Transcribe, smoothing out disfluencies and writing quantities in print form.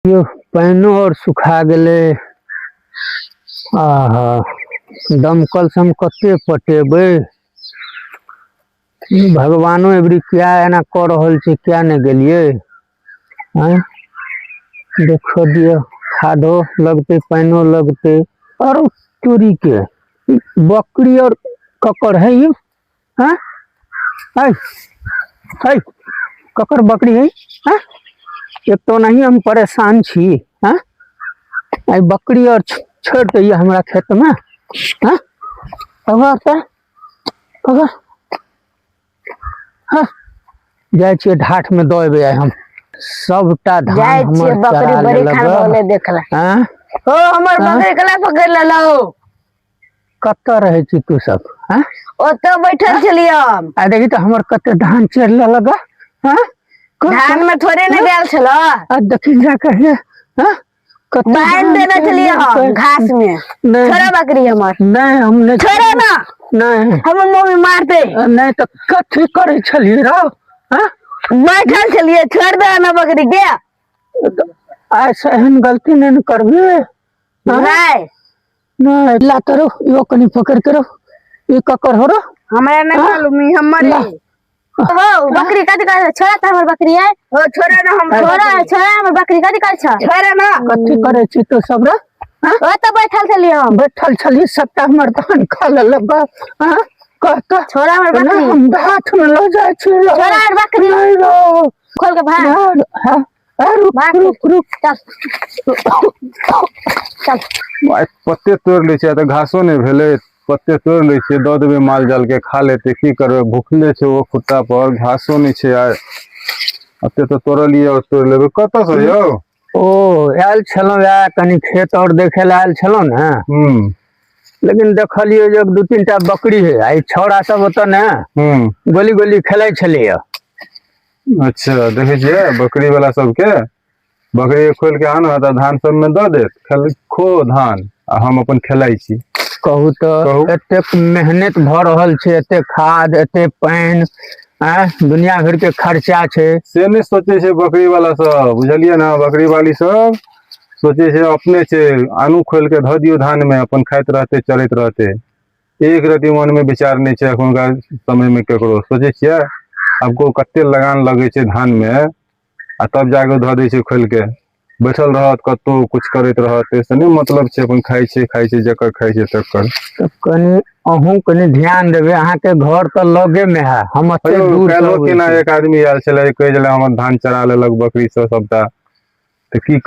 यो पानो और सुखा गेले। आहा दमकल से हम कते पटेबे। भगवानो एबरी क्या एना कर रहल छै, क्या ने गेलिए। देखो दियो खादो लगते पानो लगते और चोरी के बकरी और ककर है ये। हाँ है ककर बकरी है। हाँ एक तो नहीं हम परेशान छी। हाँ आई बकरी और छोड़ दिए हमारा खेत में। हाँ अगर अगर हाँ जाए छे ढाठ में दौबे हम सबटा धान हमर बकरी बड़ी खाने देखला। हां ओ हमर बकरी कला पकड़ लेलो। कत्ता रहे छी तू सब। हां ओतो बैठल छलिए हम। आ देखी त हमर कते धान चढ़ले लगा। हां धान में थोड़े न गेल छलो। आ देखी जा कहे। हां बांध देना छलिए हम घास में। छोड़ा बकरी हमर नहीं हमने छोड़ा ना। नहीं हमर मम्मी मारते नहीं तो कथि करे छलिए रो। हां बैठल छलिए छोड़ दे ना बकरी के। ऐसा एहन गलती नहीं करबे। नहीं नहीं ला करो यो कनी पकड़ करो ये ककर हो रो। हमरा नहीं मालूम हमर हो बकरी कथि कर छोड़ा त हमर बकरी है। ओ छोड़ा ना हम छोड़ा हमर बकरी कथि कर छ छोड़ा ना कथि करे छी तो सब रे। ओ त बैठल छलिए सबटा हमर धान खा लेलक। हां कहता छोड़ा हमर बकरी हम हाथ में ले जाय छी। छोड़ा हमर बकरी नहीं रो खोल के भाग। हां रुक चल पत्ते तोड़ ले तो घासो नहीं भेले। पत्ते तोड़ ले दे देवे माल जाल के खा लेते की करबे। भूखले छे वो खुट्टा पर घासो नहीं छे। आय अते तो तोड़लिए और तोड़ लेबे कत से यो। ओ आयल छलो या कनी खेत और देखे ला आयल छलो ना। लेकिन देखलिए जो दू तीन टा बकरी है आई छौड़ा सब तो ना गोली गोली खेलै छलिए। अच्छा देखे छे बकरी वाला सब के बकरी खोल के आना त धान सब में द दे खो धान आ हम अपन खेलाई छी। कहू तो एते मेहनत भ रहल छे एते खाद एते पानी दुनिया भर के खर्चा छे से नहीं सोचे छे बकरी वाला सब बुझलिए ना। बकरी वाली सब सोचे छे अपने छे आनू खोल के ध दियो धान में अपन खाइत रहते चलत रहते। एक रति मन में विचार नहीं छे एखुनका समय में केकरो सोचे छिए आपको कत्ते लगान लगे छे धान में आ तब जाके ध दे छे खोल के बैठल रहत कतो कुछ करत रहत से नहीं मतलब छे अपन खाई छे जकर खाई छे तकर। तो कनी अहू कनी ध्यान देबे अहाँ के घर तो लगे में है हम अते दूर कालो के ना एक आदमी आयल छले कह जले हमर धान चरा लेलक बकरी सब सबटा त की